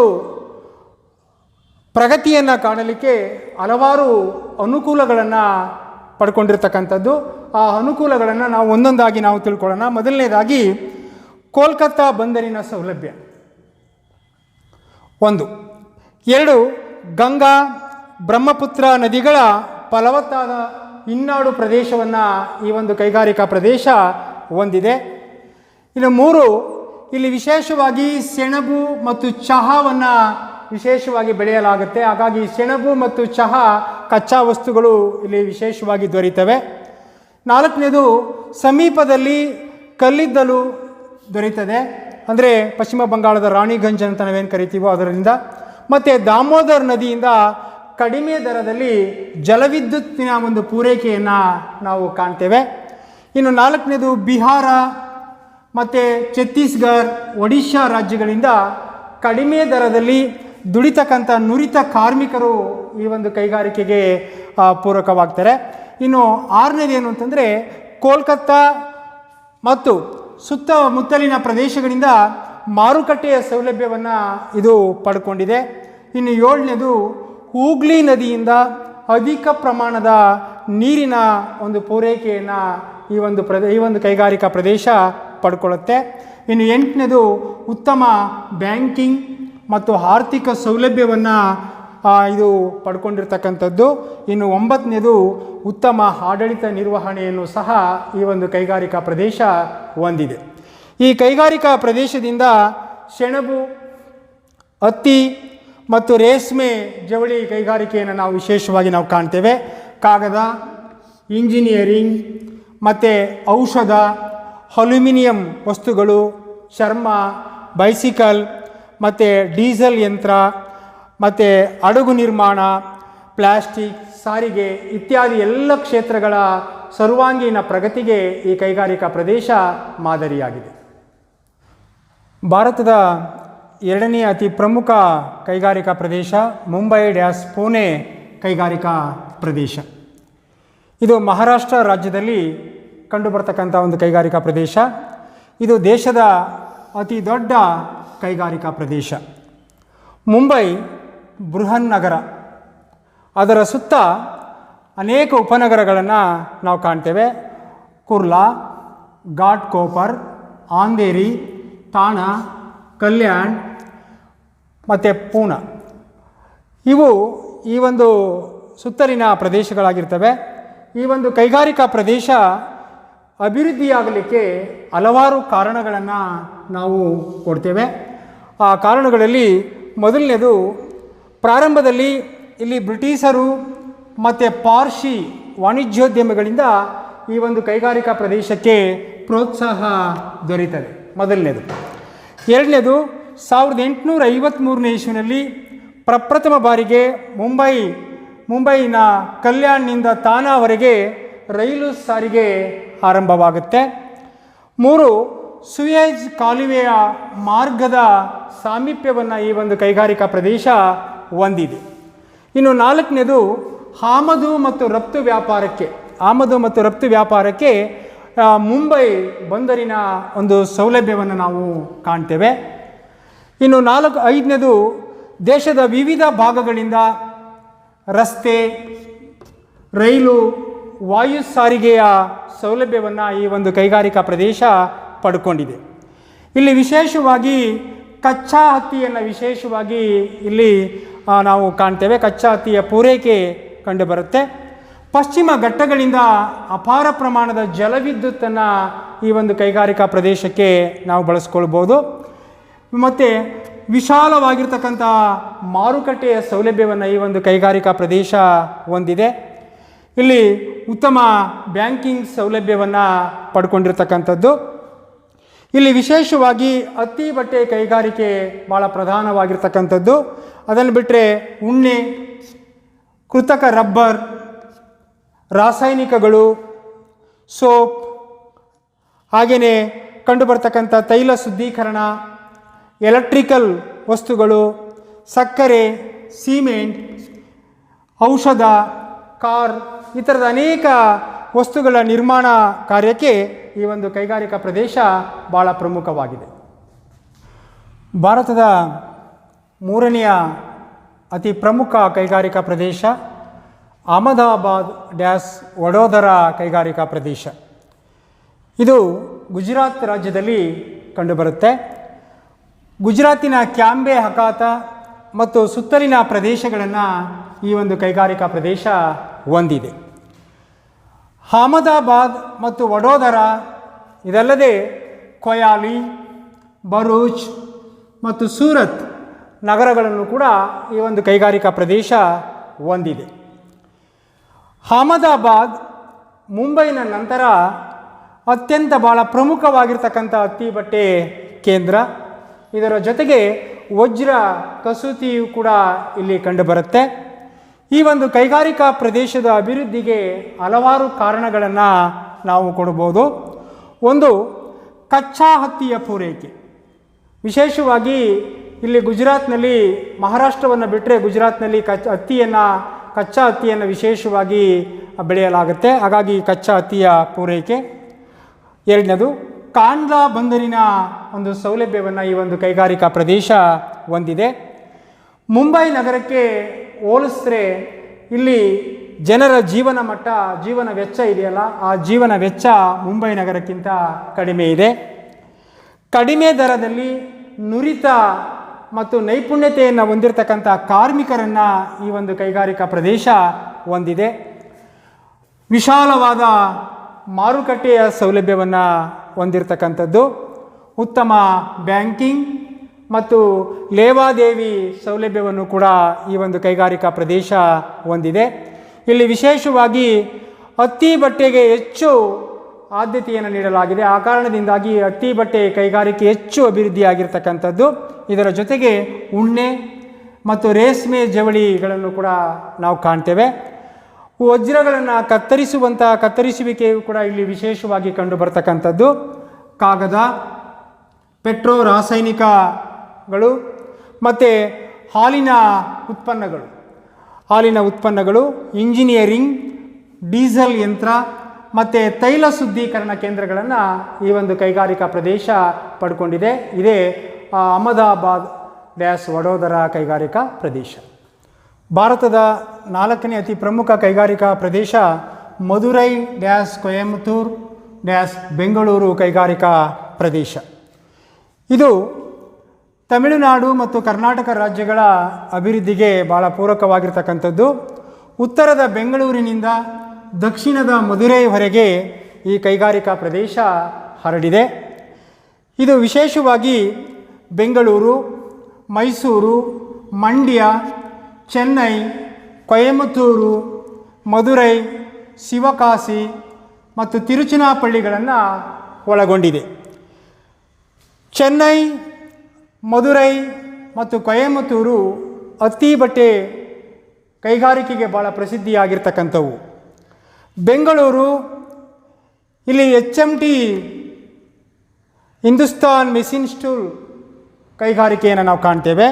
ಪ್ರಗತಿಯನ್ನು ಕಾಣಲಿಕ್ಕೆ ಹಲವಾರು ಅನುಕೂಲಗಳನ್ನು ಪಡ್ಕೊಂಡಿರ್ತಕ್ಕಂಥದ್ದು. ಆ ಅನುಕೂಲಗಳನ್ನು ನಾವು ಒಂದೊಂದಾಗಿ ನಾವು ತಿಳ್ಕೊಳ್ಳೋಣ. ಮೊದಲನೇದಾಗಿ ಕೋಲ್ಕತ್ತಾ ಬಂದರಿನ ಸೌಲಭ್ಯ 1. 2. ಗಂಗಾ ಬ್ರಹ್ಮಪುತ್ರ ನದಿಗಳ ಫಲವತ್ತಾದ ಹಿನ್ನಾಡು ಪ್ರದೇಶವನ್ನು ಈ ಒಂದು ಕೈಗಾರಿಕಾ ಪ್ರದೇಶ ಹೊಂದಿದೆ. ಇನ್ನು 3. ಇಲ್ಲಿ ವಿಶೇಷವಾಗಿ ಸೆಣಬು ಮತ್ತು ಚಹಾವನ್ನು ವಿಶೇಷವಾಗಿ ಬೆಳೆಯಲಾಗುತ್ತೆ. ಹಾಗಾಗಿ ಸೆಣಬು ಮತ್ತು ಚಹಾ ಕಚ್ಚಾ ವಸ್ತುಗಳು ಇಲ್ಲಿ ವಿಶೇಷವಾಗಿ ದೊರೆಯುತ್ತವೆ. 4ನೇದು ಸಮೀಪದಲ್ಲಿ ಕಲ್ಲಿದ್ದಲು ದೊರೆಯುತ್ತದೆ. ಅಂದರೆ ಪಶ್ಚಿಮ ಬಂಗಾಳದ ರಾಣಿಗಂಜ್ ಅಂತ ನಾವೇನು ಕರಿತೀವೋ ಅದರಿಂದ. ಮತ್ತು ದಾಮೋದರ್ ನದಿಯಿಂದ ಕಡಿಮೆ ದರದಲ್ಲಿ ಜಲವಿದ್ಯುತ್ತಿನ ಒಂದು ಪೂರೈಕೆಯನ್ನು ನಾವು ಕಾಣ್ತೇವೆ. ಇನ್ನು 4ನೇದು ಬಿಹಾರ ಮತ್ತು ಛತ್ತೀಸ್ಗಢ, ಒಡಿಶಾ ರಾಜ್ಯಗಳಿಂದ ಕಡಿಮೆ ದರದಲ್ಲಿ ದುಡಿತಕ್ಕಂಥ ನುರಿತ ಕಾರ್ಮಿಕರು ಈ ಒಂದು ಕೈಗಾರಿಕೆಗೆ ಪೂರಕವಾಗ್ತಾರೆ. ಇನ್ನು 6ನೇದು ಏನು ಅಂತಂದರೆ ಕೋಲ್ಕತ್ತಾ ಮತ್ತು ಸುತ್ತಮುತ್ತಲಿನ ಪ್ರದೇಶಗಳಿಂದ ಮಾರುಕಟ್ಟೆಯ ಸೌಲಭ್ಯವನ್ನು ಇದು ಪಡ್ಕೊಂಡಿದೆ. ಇನ್ನು 7ನೇದು ಹೂಗ್ಲಿ ನದಿಯಿಂದ ಅಧಿಕ ಪ್ರಮಾಣದ ನೀರಿನ ಒಂದು ಪೂರೈಕೆಯನ್ನು ಈ ಒಂದು ಕೈಗಾರಿಕಾ ಪ್ರದೇಶ ಪಡ್ಕೊಳ್ಳುತ್ತೆ. ಇನ್ನು 8ನೇದು ಉತ್ತಮ ಬ್ಯಾಂಕಿಂಗ್ ಮತ್ತು ಆರ್ಥಿಕ ಸೌಲಭ್ಯವನ್ನು ಇದು ಪಡ್ಕೊಂಡಿರ್ತಕ್ಕಂಥದ್ದು. ಇನ್ನು 9ನೇದು ಉತ್ತಮ ಆಡಳಿತ ನಿರ್ವಹಣೆಯನ್ನು ಸಹ ಈ ಒಂದು ಕೈಗಾರಿಕಾ ಪ್ರದೇಶ ಹೊಂದಿದೆ. ಈ ಕೈಗಾರಿಕಾ ಪ್ರದೇಶದಿಂದ ಸೆಣಬು, ಹತ್ತಿ ಮತ್ತು ರೇಷ್ಮೆ ಜವಳಿ ಕೈಗಾರಿಕೆಯನ್ನು ನಾವು ವಿಶೇಷವಾಗಿ ನಾವು ಕಾಣ್ತೇವೆ. ಕಾಗದ, ಇಂಜಿನಿಯರಿಂಗ್ ಮತ್ತು ಔಷಧ, ಅಲ್ಯೂಮಿನಿಯಂ ವಸ್ತುಗಳು, ಚರ್ಮ, ಬೈಸಿಕಲ್ ಮತ್ತು ಡೀಸೆಲ್ ಯಂತ್ರ ಮತ್ತು ಹಡಗು ನಿರ್ಮಾಣ, ಪ್ಲಾಸ್ಟಿಕ್, ಸಾರಿಗೆ ಇತ್ಯಾದಿ ಎಲ್ಲ ಕ್ಷೇತ್ರಗಳ ಸರ್ವಾಂಗೀಣ ಪ್ರಗತಿಗೆ ಈ ಕೈಗಾರಿಕಾ ಪ್ರದೇಶ ಮಾದರಿಯಾಗಿದೆ. ಭಾರತದ 2ನೇ ಅತಿ ಪ್ರಮುಖ ಕೈಗಾರಿಕಾ ಪ್ರದೇಶ ಮುಂಬೈ-ಪುಣೆ ಕೈಗಾರಿಕಾ ಪ್ರದೇಶ. ಇದು ಮಹಾರಾಷ್ಟ್ರ ರಾಜ್ಯದಲ್ಲಿ ಕಂಡುಬರ್ತಕ್ಕಂಥ ಒಂದು ಕೈಗಾರಿಕಾ ಪ್ರದೇಶ. ಇದು ದೇಶದ ಅತಿ ದೊಡ್ಡ ಕೈಗಾರಿಕಾ ಪ್ರದೇಶ. ಮುಂಬೈ ಬೃಹನ್ ನಗರ. ಅದರ ಸುತ್ತ ಅನೇಕ ಉಪನಗರಗಳನ್ನು ನಾವು ಕಾಣ್ತೇವೆ. ಕುರ್ಲಾ, ಘಾಟ್ಕೋಪರ್, ಅಂಧೇರಿ, ಠಾಣಾ, ಕಲ್ಯಾಣ್ ಮತ್ತು ಪೂನಾ ಇವು ಈ ಒಂದು ಸುತ್ತಲಿನ ಪ್ರದೇಶಗಳಾಗಿರ್ತವೆ. ಈ ಒಂದು ಕೈಗಾರಿಕಾ ಪ್ರದೇಶ ಅಭಿವೃದ್ಧಿಯಾಗಲಿಕ್ಕೆ ಹಲವಾರು ಕಾರಣಗಳನ್ನು ನಾವು ಕೊಡ್ತೇವೆ. ಆ ಕಾರಣಗಳಲ್ಲಿ ಮೊದಲನೇದು, ಪ್ರಾರಂಭದಲ್ಲಿ ಇಲ್ಲಿ ಬ್ರಿಟಿಷರು ಮತ್ತು ಪಾರ್ಸಿ ವಾಣಿಜ್ಯೋದ್ಯಮಿಗಳಿಂದ ಈ ಒಂದು ಕೈಗಾರಿಕಾ ಪ್ರದೇಶಕ್ಕೆ ಪ್ರೋತ್ಸಾಹ ದೊರೆಯುತ್ತದೆ, ಮೊದಲನೇದು. 2ನೇದು, 1853ನೇ ಇಸ್ವಿನಲ್ಲಿ ಪ್ರಪ್ರಥಮ ಬಾರಿಗೆ ಮುಂಬೈನ ಕಲ್ಯಾಣ್ನಿಂದ ತಾನಾವರೆಗೆ ರೈಲು ಸಾರಿಗೆ ಆರಂಭವಾಗುತ್ತೆ. 3, ಸುಯೇಜ್ ಕಾಲುವೆಯ ಮಾರ್ಗದ ಸಾಮೀಪ್ಯವನ್ನು ಈ ಒಂದು ಕೈಗಾರಿಕಾ ಪ್ರದೇಶ ಹೊಂದಿದೆ. ಇನ್ನು 4ನೇದು, ಆಮದು ಮತ್ತು ರಫ್ತು ವ್ಯಾಪಾರಕ್ಕೆ ಮುಂಬೈ ಬಂದರಿನ ಒಂದು ಸೌಲಭ್ಯವನ್ನು ನಾವು ಕಾಣ್ತೇವೆ. ಇನ್ನು 5ನೇದು, ದೇಶದ ವಿವಿಧ ಭಾಗಗಳಿಂದ ರಸ್ತೆ, ರೈಲು, ವಾಯು ಸಾರಿಗೆಯ ಸೌಲಭ್ಯವನ್ನು ಈ ಒಂದು ಕೈಗಾರಿಕಾ ಪ್ರದೇಶ ಪಡ್ಕೊಂಡಿದೆ. ಇಲ್ಲಿ ವಿಶೇಷವಾಗಿ ಕಚ್ಚಾ ಹತ್ತಿಯನ್ನು ವಿಶೇಷವಾಗಿ ಇಲ್ಲಿ ನಾವು ಕಾಣ್ತೇವೆ. ಕಚ್ಚಾ ಹತ್ತಿಯ ಪೂರೈಕೆ ಕಂಡುಬರುತ್ತೆ. ಪಶ್ಚಿಮ ಘಟ್ಟಗಳಿಂದ ಅಪಾರ ಪ್ರಮಾಣದ ಜಲವಿದ್ಯುತ್ತನ್ನು ಈ ಒಂದು ಕೈಗಾರಿಕಾ ಪ್ರದೇಶಕ್ಕೆ ನಾವು ಬಳಸ್ಕೊಳ್ಬೋದು. ಮತ್ತು ವಿಶಾಲವಾಗಿರ್ತಕ್ಕಂಥ ಮಾರುಕಟ್ಟೆಯ ಸೌಲಭ್ಯವನ್ನು ಈ ಒಂದು ಕೈಗಾರಿಕಾ ಪ್ರದೇಶ ಹೊಂದಿದೆ. ಇಲ್ಲಿ ಉತ್ತಮ ಬ್ಯಾಂಕಿಂಗ್ ಸೌಲಭ್ಯವನ್ನು ಪಡ್ಕೊಂಡಿರ್ತಕ್ಕಂಥದ್ದು. ಇಲ್ಲಿ ವಿಶೇಷವಾಗಿ ಹತ್ತಿ ಬಟ್ಟೆ ಕೈಗಾರಿಕೆ ಭಾಳ ಪ್ರಧಾನವಾಗಿರ್ತಕ್ಕಂಥದ್ದು. ಅದನ್ನು ಬಿಟ್ಟರೆ ಉಣ್ಣೆ, ಕೃತಕ ರಬ್ಬರ್, ರಾಸಾಯನಿಕಗಳು, ಸೋಪ್, ಹಾಗೆಯೇ ಕಂಡುಬರ್ತಕ್ಕಂಥ ತೈಲ ಶುದ್ಧೀಕರಣ, ಎಲೆಕ್ಟ್ರಿಕಲ್ ವಸ್ತುಗಳು, ಸಕ್ಕರೆ, ಸಿಮೆಂಟ್, ಔಷಧ, ಕಾರ್ ಈ ಥರದ ಅನೇಕ ವಸ್ತುಗಳ ನಿರ್ಮಾಣ ಕಾರ್ಯಕ್ಕೆ ಈ ಒಂದು ಕೈಗಾರಿಕಾ ಪ್ರದೇಶ ಭಾಳ ಪ್ರಮುಖವಾಗಿದೆ. ಭಾರತದ ಮೂರನೆಯ ಅತಿ ಪ್ರಮುಖ ಕೈಗಾರಿಕಾ ಪ್ರದೇಶ ಅಹಮದಾಬಾದ್ ಡ್ಯಾಸ್ ವಡೋದರಾ ಕೈಗಾರಿಕಾ ಪ್ರದೇಶ. ಇದು ಗುಜರಾತ್ ರಾಜ್ಯದಲ್ಲಿ ಕಂಡುಬರುತ್ತೆ. ಗುಜರಾತಿನ ಕ್ಯಾಂಬೆ ಅಖಾತ ಮತ್ತು ಸುತ್ತಲಿನ ಪ್ರದೇಶಗಳನ್ನು ಈ ಒಂದು ಕೈಗಾರಿಕಾ ಪ್ರದೇಶ ಹೊಂದಿದೆ. ಅಹಮದಾಬಾದ್ ಮತ್ತು ವಡೋದರಾ ಇದಲ್ಲದೆ ಕೊಯಾಲಿ, ಭರೂಚ್ ಮತ್ತು ಸೂರತ್ ನಗರಗಳನ್ನು ಕೂಡ ಈ ಒಂದು ಕೈಗಾರಿಕಾ ಪ್ರದೇಶ ಹೊಂದಿದೆ. ಅಹಮದಾಬಾದ್ ಮುಂಬೈನ ನಂತರ ಅತ್ಯಂತ ಭಾಳ ಪ್ರಮುಖವಾಗಿರ್ತಕ್ಕಂಥ ಹತ್ತಿ ಬಟ್ಟೆ ಕೇಂದ್ರ. ಇದರ ಜೊತೆಗೆ ವಜ್ರ ಕಸೂತಿಯು ಕೂಡ ಇಲ್ಲಿ ಕಂಡುಬರುತ್ತೆ. ಈ ಒಂದು ಕೈಗಾರಿಕಾ ಪ್ರದೇಶದ ಅಭಿವೃದ್ಧಿಗೆ ಹಲವಾರು ಕಾರಣಗಳನ್ನು ನಾವು ಕೊಡ್ಬೋದು. ಒಂದು, ಕಚ್ಚಾ ಹತ್ತಿಯ ಪೂರೈಕೆ. ವಿಶೇಷವಾಗಿ ಇಲ್ಲಿ ಗುಜರಾತ್ನಲ್ಲಿ, ಮಹಾರಾಷ್ಟ್ರವನ್ನು ಬಿಟ್ಟರೆ ಗುಜರಾತ್ನಲ್ಲಿ ಕಚ್ಚಾ ಹತ್ತಿಯನ್ನು ವಿಶೇಷವಾಗಿ ಬೆಳೆಯಲಾಗುತ್ತೆ. ಹಾಗಾಗಿ ಕಚ್ಚಾ ಹತ್ತಿಯ ಪೂರೈಕೆ. ಎರಡನೇದು, ಕಾಂಡ್ಲಾ ಬಂದರಿನ ಒಂದು ಸೌಲಭ್ಯವನ್ನು ಈ ಒಂದು ಕೈಗಾರಿಕಾ ಪ್ರದೇಶ ಹೊಂದಿದೆ. ಮುಂಬೈ ನಗರಕ್ಕೆ ಹೋಲಿಸಿದ್ರೆ ಇಲ್ಲಿ ಜನರ ಜೀವನ ಮಟ್ಟ, ಜೀವನ ವೆಚ್ಚ ಇದೆಯಲ್ಲ, ಆ ಜೀವನ ವೆಚ್ಚ ಮುಂಬೈ ನಗರಕ್ಕಿಂತ ಕಡಿಮೆ ಇದೆ. ಕಡಿಮೆ ದರದಲ್ಲಿ ನುರಿತ ಮತ್ತು ನೈಪುಣ್ಯತೆಯನ್ನು ಹೊಂದಿರತಕ್ಕಂಥ ಕಾರ್ಮಿಕರನ್ನು ಈ ಒಂದು ಕೈಗಾರಿಕಾ ಪ್ರದೇಶ ಹೊಂದಿದೆ. ವಿಶಾಲವಾದ ಮಾರುಕಟ್ಟೆಯ ಸೌಲಭ್ಯವನ್ನು ಹೊಂದಿರತಕ್ಕಂಥದ್ದು. ಉತ್ತಮ ಬ್ಯಾಂಕಿಂಗ್ ಮತ್ತು ಲೇವಾದೇವಿ ಸೌಲಭ್ಯವನ್ನು ಕೂಡ ಈ ಒಂದು ಕೈಗಾರಿಕಾ ಪ್ರದೇಶ ಹೊಂದಿದೆ. ಇಲ್ಲಿ ವಿಶೇಷವಾಗಿ ಹತ್ತಿ ಬಟ್ಟೆಗೆ ಹೆಚ್ಚು ಆದ್ಯತೆಯನ್ನು ನೀಡಲಾಗಿದೆ. ಆ ಕಾರಣದಿಂದಾಗಿ ಹತ್ತಿ ಬಟ್ಟೆ ಕೈಗಾರಿಕೆ ಹೆಚ್ಚು ಅಭಿವೃದ್ಧಿಯಾಗಿರ್ತಕ್ಕಂಥದ್ದು. ಇದರ ಜೊತೆಗೆ ಉಣ್ಣೆ ಮತ್ತು ರೇಷ್ಮೆ ಜವಳಿಗಳನ್ನು ಕೂಡ ನಾವು ಕಾಣ್ತೇವೆ. ವಜ್ರಗಳನ್ನು ಕತ್ತರಿಸುವಿಕೆಯು ಕೂಡ ಇಲ್ಲಿ ವಿಶೇಷವಾಗಿ ಕಂಡುಬರ್ತಕ್ಕಂಥದ್ದು. ಕಾಗದ, ಪೆಟ್ರೋ ರಾಸಾಯನಿಕಗಳು ಮತ್ತು ಹಾಲಿನ ಉತ್ಪನ್ನಗಳು, ಇಂಜಿನಿಯರಿಂಗ್, ಡೀಸೆಲ್ ಯಂತ್ರ ಮತ್ತು ತೈಲ ಶುದ್ಧೀಕರಣ ಕೇಂದ್ರಗಳನ್ನು ಈ ಒಂದು ಕೈಗಾರಿಕಾ ಪ್ರದೇಶ ಪಡ್ಕೊಂಡಿದೆ. ಇದೇ ಅಹಮದಾಬಾದ್ ಡ್ಯಾಸ್ ವಡೋದರಾ ಕೈಗಾರಿಕಾ ಪ್ರದೇಶ. ಭಾರತದ ನಾಲ್ಕನೇ ಅತಿ ಪ್ರಮುಖ ಕೈಗಾರಿಕಾ ಪ್ರದೇಶ ಮದುರೈ ಡ್ಯಾಸ್ ಕೊಯಮತ್ತೂರ್ ಡ್ಯಾಸ್ ಬೆಂಗಳೂರು ಕೈಗಾರಿಕಾ ಪ್ರದೇಶ. ಇದು ತಮಿಳುನಾಡು ಮತ್ತು ಕರ್ನಾಟಕ ರಾಜ್ಯಗಳ ಅಭಿವೃದ್ಧಿಗೆ ಭಾಳ ಪೂರಕವಾಗಿರ್ತಕ್ಕಂಥದ್ದು. ಉತ್ತರದ ಬೆಂಗಳೂರಿನಿಂದ ದಕ್ಷಿಣದ ಮದುರೈವರೆಗೆ ಈ ಕೈಗಾರಿಕಾ ಪ್ರದೇಶ ಹರಡಿದೆ. ಇದು ವಿಶೇಷವಾಗಿ ಬೆಂಗಳೂರು, ಮೈಸೂರು, ಮಂಡ್ಯ, ಚೆನ್ನೈ, ಕೊಯಮತ್ತೂರು, ಮದುರೈ, ಶಿವಕಾಶಿ ಮತ್ತು ತಿರುಚನಾಪಳ್ಳಿಗಳನ್ನು ಒಳಗೊಂಡಿದೆ. ಚೆನ್ನೈ, ಮದುರೈ ಮತ್ತು ಕೊಯಮತ್ತೂರು ಹತ್ತಿ ಬಟ್ಟೆ ಕೈಗಾರಿಕೆಗೆ ಭಾಳ ಪ್ರಸಿದ್ಧಿಯಾಗಿರ್ತಕ್ಕಂಥವು. ಬೆಂಗಳೂರು, ಇಲ್ಲಿ HMT ಹಿಂದೂಸ್ತಾನ್ ಮೆಷಿನ್ ಟೂಲ್ ಕೈಗಾರಿಕೆಯನ್ನು ನಾವು ಕಾಣ್ತೇವೆ.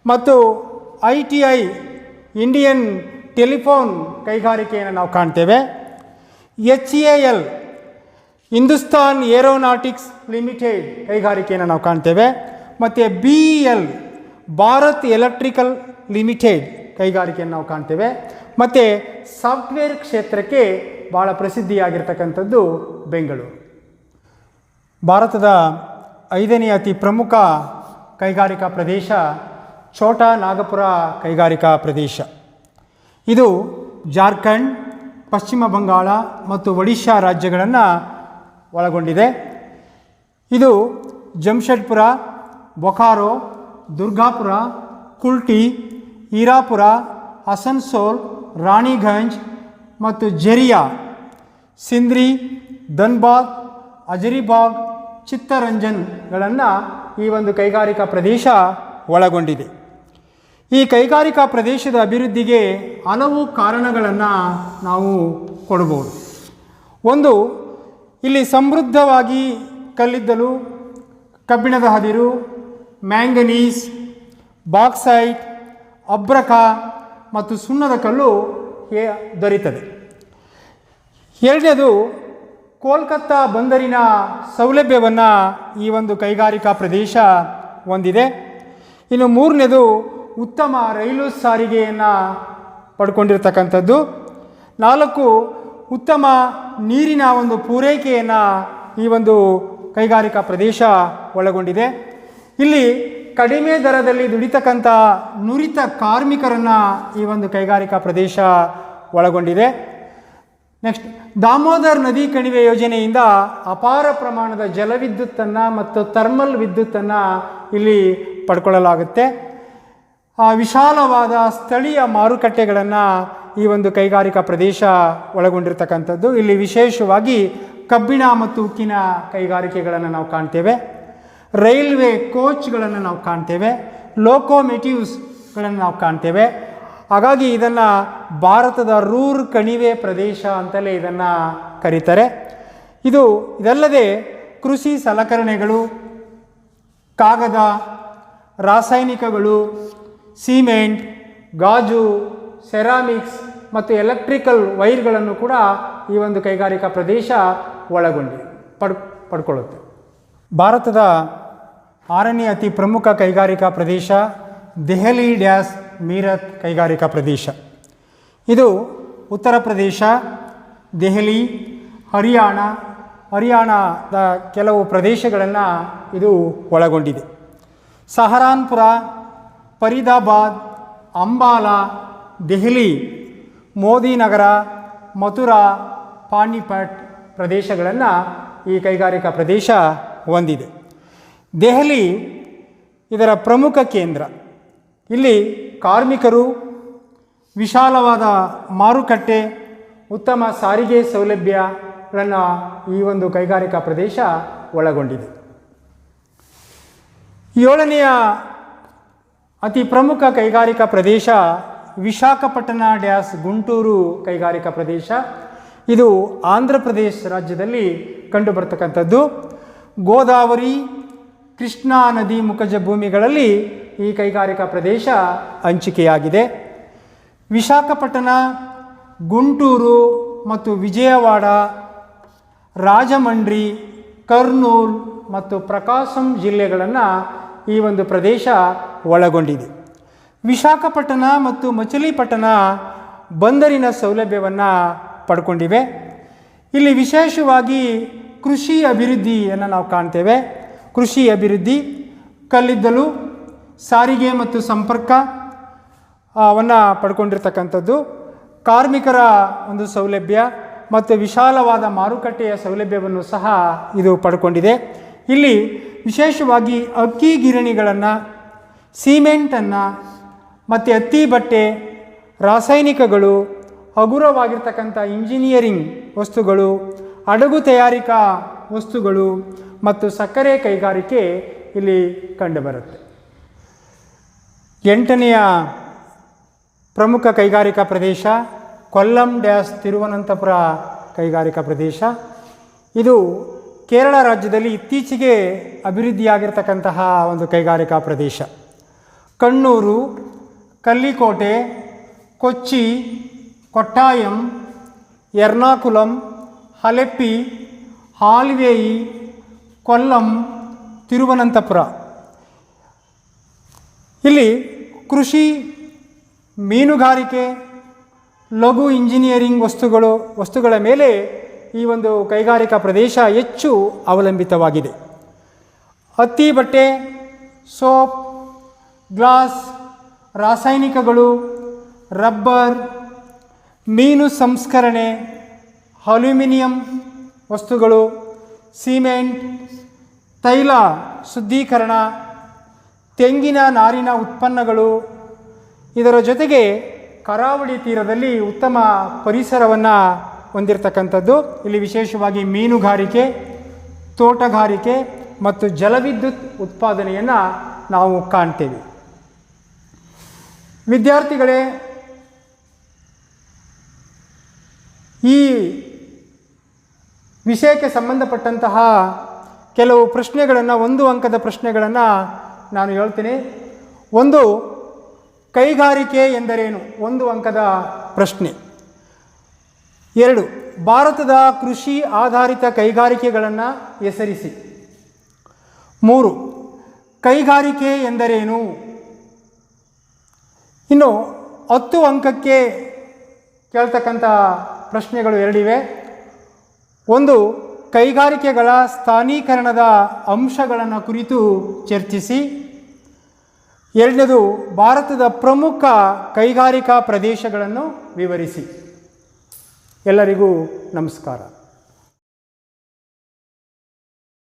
ಮತ್ತು ITI ಇಂಡಿಯನ್ ಟೆಲಿಫೋನ್ ಕೈಗಾರಿಕೆಯನ್ನು ನಾವು ಕಾಣ್ತೇವೆ. HAL ಹಿಂದೂಸ್ತಾನ್ ಏರೋನಾಟಿಕ್ಸ್ ಲಿಮಿಟೆಡ್ ಕೈಗಾರಿಕೆಯನ್ನು ನಾವು ಕಾಣ್ತೇವೆ. ಮತ್ತು BEL ಭಾರತ್ ಎಲೆಕ್ಟ್ರಿಕಲ್ ಲಿಮಿಟೆಡ್ ಕೈಗಾರಿಕೆಯನ್ನು ನಾವು ಕಾಣ್ತೇವೆ. ಮತ್ತು ಸಾಫ್ಟ್ವೇರ್ ಕ್ಷೇತ್ರಕ್ಕೆ ಭಾಳ ಪ್ರಸಿದ್ಧಿಯಾಗಿರ್ತಕ್ಕಂಥದ್ದು ಬೆಂಗಳೂರು. ಭಾರತದ ಐದನೇ ಅತಿ ಪ್ರಮುಖ ಕೈಗಾರಿಕಾ ಪ್ರದೇಶ ಛೋಟಾ ನಾಗಪುರ ಕೈಗಾರಿಕಾ ಪ್ರದೇಶ. ಇದು ಜಾರ್ಖಂಡ್, ಪಶ್ಚಿಮ ಬಂಗಾಳ ಮತ್ತು ಒಡಿಶಾ ರಾಜ್ಯಗಳನ್ನು ಒಳಗೊಂಡಿದೆ. ಇದು ಜಮ್ಶೆಡ್ಪುರ, ಬೊಕಾರೋ, ದುರ್ಗಾಪುರ, ಕುಲ್ಟಿ, ಹೀರಾಪುರ, ಅಸನ್ಸೋಲ್, ರಾಣಿಗಂಜ್ ಮತ್ತು ಜೆರಿಯಾ, ಸಿಂದ್ರಿ, ಧನ್ಬಾದ್, ಹಜರಿಬಾಗ್, ಚಿತ್ತರಂಜನ್ಗಳನ್ನು ಈ ಒಂದು ಕೈಗಾರಿಕಾ ಪ್ರದೇಶ ಒಳಗೊಂಡಿದೆ. ಈ ಕೈಗಾರಿಕಾ ಪ್ರದೇಶದ ಅಭಿವೃದ್ಧಿಗೆ ಹಲವು ಕಾರಣಗಳನ್ನು ನಾವು ಕೊಡಬಹುದು. ಒಂದು, ಇಲ್ಲಿ ಸಮೃದ್ಧವಾಗಿ ಕಲ್ಲಿದ್ದಲು, ಕಬ್ಬಿಣದ ಅದಿರು, ಮ್ಯಾಂಗನೀಸ್, ಬಾಕ್ಸೈಟ್, ಅಬ್ರಕ ಮತ್ತು ಸುಣ್ಣದ ಕಲ್ಲು ದೊರೆಯುತ್ತದೆ. ಎರಡನೇದು ಕೋಲ್ಕತ್ತಾ ಬಂದರಿನ ಸೌಲಭ್ಯವನ್ನು ಈ ಒಂದು ಕೈಗಾರಿಕಾ ಪ್ರದೇಶ ಹೊಂದಿದೆ. ಇನ್ನು ಮೂರನೇದು ಉತ್ತಮ ರೈಲು ಸಾರಿಗೆಯನ್ನು ಪಡ್ಕೊಂಡಿರ್ತಕ್ಕಂಥದ್ದು. 4 ಉತ್ತಮ ನೀರಿನ ಒಂದು ಪೂರೈಕೆಯನ್ನು ಈ ಒಂದು ಕೈಗಾರಿಕಾ ಪ್ರದೇಶ ಒಳಗೊಂಡಿದೆ. ಇಲ್ಲಿ ಕಡಿಮೆ ದರದಲ್ಲಿ ದುಡಿತಕ್ಕಂಥ ನುರಿತ ಕಾರ್ಮಿಕರನ್ನು ಈ ಒಂದು ಕೈಗಾರಿಕಾ ಪ್ರದೇಶ ಒಳಗೊಂಡಿದೆ. ನೆಕ್ಸ್ಟ್, ದಾಮೋದರ್ ನದಿ ಕಣಿವೆ ಯೋಜನೆಯಿಂದ ಅಪಾರ ಪ್ರಮಾಣದ ಜಲವಿದ್ಯುತ್ತನ್ನು ಮತ್ತು ಥರ್ಮಲ್ ವಿದ್ಯುತ್ತನ್ನು ಇಲ್ಲಿ ಪಡ್ಕೊಳ್ಳಲಾಗುತ್ತೆ. ವಿಶಾಲವಾದ ಸ್ಥಳೀಯ ಮಾರುಕಟ್ಟೆಗಳನ್ನು ಈ ಒಂದು ಕೈಗಾರಿಕಾ ಪ್ರದೇಶ ಒಳಗೊಂಡಿರ್ತಕ್ಕಂಥದ್ದು. ಇಲ್ಲಿ ವಿಶೇಷವಾಗಿ ಕಬ್ಬಿಣ ಮತ್ತು ಉಕ್ಕಿನ ಕೈಗಾರಿಕೆಗಳನ್ನು ನಾವು ಕಾಣ್ತೇವೆ. ರೈಲ್ವೆ ಕೋಚ್ಗಳನ್ನು ನಾವು ಕಾಣ್ತೇವೆ. ಲೋಕೋಮೆಟಿವ್ಸ್ಗಳನ್ನು ನಾವು ಕಾಣ್ತೇವೆ. ಹಾಗಾಗಿ ಇದನ್ನು ಭಾರತದ ರೂರ್ ಕಣಿವೆ ಪ್ರದೇಶ ಅಂತಲೇ ಇದನ್ನು ಕರೀತಾರೆ. ಇದಲ್ಲದೆ ಕೃಷಿ ಸಲಕರಣೆಗಳು, ಕಾಗದ, ರಾಸಾಯನಿಕಗಳು, ಸಿಮೆಂಟ್, ಗಾಜು, ಸೆರಾಮಿಕ್ಸ್ ಮತ್ತು ಎಲೆಕ್ಟ್ರಿಕಲ್ ವೈರ್ಗಳನ್ನು ಕೂಡ ಈ ಒಂದು ಕೈಗಾರಿಕಾ ಪ್ರದೇಶ ಪಡ್ಕೊಳ್ಳುತ್ತೆ. ಭಾರತದ 6ನೇ ಅತಿ ಪ್ರಮುಖ ಕೈಗಾರಿಕಾ ಪ್ರದೇಶ ದೆಹಲಿ ಡ್ಯಾಸ್ ಮೀರತ್ ಕೈಗಾರಿಕಾ ಪ್ರದೇಶ. ಇದು ಉತ್ತರ ಪ್ರದೇಶ, ದೆಹಲಿ, ಹರಿಯಾಣದ ಕೆಲವು ಪ್ರದೇಶಗಳನ್ನು ಇದು ಒಳಗೊಂಡಿದೆ. ಸಹರಾನ್ಪುರ, ಫರೀದಾಬಾದ್, ಅಂಬಾಲಾ, ದೆಹಲಿ, ಮೋದಿನಗರ, ಮಥುರಾ, ಪಾನಿಪಟ್ ಪ್ರದೇಶಗಳನ್ನು ಈ ಕೈಗಾರಿಕಾ ಪ್ರದೇಶ ಹೊಂದಿದೆ. ದೆಹಲಿ ಇದರ ಪ್ರಮುಖ ಕೇಂದ್ರ. ಇಲ್ಲಿ ಕಾರ್ಮಿಕರು, ವಿಶಾಲವಾದ ಮಾರುಕಟ್ಟೆ, ಉತ್ತಮ ಸಾರಿಗೆ ಸೌಲಭ್ಯಗಳನ್ನು ಈ ಒಂದು ಕೈಗಾರಿಕಾ ಪ್ರದೇಶ ಒಳಗೊಂಡಿದೆ. 7ನೆಯ ಅತಿ ಪ್ರಮುಖ ಕೈಗಾರಿಕಾ ಪ್ರದೇಶ ವಿಶಾಖಪಟ್ಟಣ ಡ್ಯಾಸ್ ಗುಂಟೂರು ಕೈಗಾರಿಕಾ ಪ್ರದೇಶ. ಇದು ಆಂಧ್ರ ಪ್ರದೇಶ ರಾಜ್ಯದಲ್ಲಿ ಕಂಡುಬರ್ತಕ್ಕಂಥದ್ದು. ಗೋದಾವರಿ, ಕೃಷ್ಣಾ ನದಿ ಮುಖಜ ಭೂಮಿಗಳಲ್ಲಿ ಈ ಕೈಗಾರಿಕಾ ಪ್ರದೇಶ ಹಂಚಿಕೆಯಾಗಿದೆ. ವಿಶಾಖಪಟ್ಟಣ, ಗುಂಟೂರು ಮತ್ತು ವಿಜಯವಾಡ, ರಾಜಮಂಡ್ರಿ, ಕರ್ನೂಲ್ ಮತ್ತು ಪ್ರಕಾಶಂ ಜಿಲ್ಲೆಗಳನ್ನು ಈ ಒಂದು ಪ್ರದೇಶ ಒಳಗೊಂಡಿದೆ. ವಿಶಾಖಪಟ್ಟಣ ಮತ್ತು ಮಚಿಲಿಪಟ್ಟಣ ಬಂದರಿನ ಸೌಲಭ್ಯವನ್ನು ಪಡ್ಕೊಂಡಿವೆ. ಇಲ್ಲಿ ವಿಶೇಷವಾಗಿ ಕೃಷಿ ಅಭಿವೃದ್ಧಿಯನ್ನು ನಾವು ಕಾಣ್ತೇವೆ. ಕೃಷಿ ಅಭಿವೃದ್ಧಿ, ಕಲ್ಲಿದ್ದಲು, ಸಾರಿಗೆ ಮತ್ತು ಸಂಪರ್ಕವನ್ನು ಪಡ್ಕೊಂಡಿರ್ತಕ್ಕಂಥದ್ದು, ಕಾರ್ಮಿಕರ ಒಂದು ಸೌಲಭ್ಯ ಮತ್ತು ವಿಶಾಲವಾದ ಮಾರುಕಟ್ಟೆಯ ಸೌಲಭ್ಯವನ್ನು ಸಹ ಇದು ಪಡ್ಕೊಂಡಿದೆ. ಇಲ್ಲಿ ವಿಶೇಷವಾಗಿ ಅಕ್ಕಿ ಗಿರಣಿಗಳನ್ನು, ಸಿಮೆಂಟನ್ನು ಮತ್ತು ಹತ್ತಿ ಬಟ್ಟೆ, ರಾಸಾಯನಿಕಗಳು, ಹಗುರವಾಗಿರ್ತಕ್ಕಂಥ ಇಂಜಿನಿಯರಿಂಗ್ ವಸ್ತುಗಳು, ಹಡಗು ತಯಾರಿಕಾ ವಸ್ತುಗಳು ಮತ್ತು ಸಕ್ಕರೆ ಕೈಗಾರಿಕೆ ಇಲ್ಲಿ ಕಂಡುಬರುತ್ತೆ. 8ನೆಯ ಪ್ರಮುಖ ಕೈಗಾರಿಕಾ ಪ್ರದೇಶ ಕೊಲ್ಲಂ ಡ್ಯಾಸ್ ತಿರುವನಂತಪುರ ಕೈಗಾರಿಕಾ ಪ್ರದೇಶ. ಇದು ಕೇರಳ ರಾಜ್ಯದಲ್ಲಿ ಇತ್ತೀಚೆಗೆ ಅಭಿವೃದ್ಧಿಯಾಗಿರ್ತಕ್ಕಂತಹ ಒಂದು ಕೈಗಾರಿಕಾ ಪ್ರದೇಶ. ಕಣ್ಣೂರು, ಕಲ್ಲಿಕೋಟೆ, ಕೊಚ್ಚಿ, ಕೊಟ್ಟಾಯಂ, ಎರ್ನಾಕುಲಂ, ಅಲೆಪ್ಪಿ, ಹಾಲ್ವೇಯಿ, ಕೊಲ್ಲಂ, ತಿರುವನಂತಪುರ. ಇಲ್ಲಿ ಕೃಷಿ, ಮೀನುಗಾರಿಕೆ, ಲಘು ಇಂಜಿನಿಯರಿಂಗ್ ವಸ್ತುಗಳ ಮೇಲೆ ಈ ಒಂದು ಕೈಗಾರಿಕಾ ಪ್ರದೇಶ ಹೆಚ್ಚು ಅವಲಂಬಿತವಾಗಿದೆ. ಹತ್ತಿ ಬಟ್ಟೆ, ಸೋಪ್, ಗ್ಲಾಸ್, ರಾಸಾಯನಿಕಗಳು, ರಬ್ಬರ್, ಮೀನು ಸಂಸ್ಕರಣೆ, ಅಲ್ಯೂಮಿನಿಯಂ ವಸ್ತುಗಳು, ಸಿಮೆಂಟ್, ತೈಲ ಶುದ್ಧೀಕರಣ, ತೆಂಗಿನ ನಾರಿನ ಉತ್ಪನ್ನಗಳು, ಇದರ ಜೊತೆಗೆ ಕರಾವಳಿ ತೀರದಲ್ಲಿ ಉತ್ತಮ ಪರಿಸರವನ್ನು ಹೊಂದಿರತಕ್ಕಂಥದ್ದು. ಇಲ್ಲಿ ವಿಶೇಷವಾಗಿ ಮೀನುಗಾರಿಕೆ, ತೋಟಗಾರಿಕೆ ಮತ್ತು ಜಲವಿದ್ಯುತ್ ಉತ್ಪಾದನೆಯನ್ನು ನಾವು ಕಾಣ್ತೇವೆ. ವಿದ್ಯಾರ್ಥಿಗಳೇ, ಈ ವಿಷಯಕ್ಕೆ ಸಂಬಂಧಪಟ್ಟಂತಹ ಕೆಲವು ಪ್ರಶ್ನೆಗಳನ್ನು, 1 ಅಂಕದ ಪ್ರಶ್ನೆಗಳನ್ನು ನಾನು ಹೇಳ್ತೀನಿ. 1, ಕೈಗಾರಿಕೆ ಎಂದರೇನು? 1 ಅಂಕದ ಪ್ರಶ್ನೆ. 2, ಭಾರತದ ಕೃಷಿ ಆಧಾರಿತ ಕೈಗಾರಿಕೆಗಳನ್ನು ಹೆಸರಿಸಿ. 3. ಕೈಗಾರಿಕೆ ಎಂದರೇನು? ಇನ್ನು 10 ಅಂಕಕ್ಕೆ ಕೇಳ್ತಕ್ಕಂಥ ಪ್ರಶ್ನೆಗಳು ಎರಡಿವೆ. 1. ಕೈಗಾರಿಕೆಗಳ ಸ್ಥಾನೀಕರಣದ ಅಂಶಗಳನ್ನು ಕುರಿತು ಚರ್ಚಿಸಿ. 2. ಭಾರತದ ಪ್ರಮುಖ ಕೈಗಾರಿಕಾ ಪ್ರದೇಶಗಳನ್ನು ವಿವರಿಸಿ. ಎಲ್ಲರಿಗೂ ನಮಸ್ಕಾರ.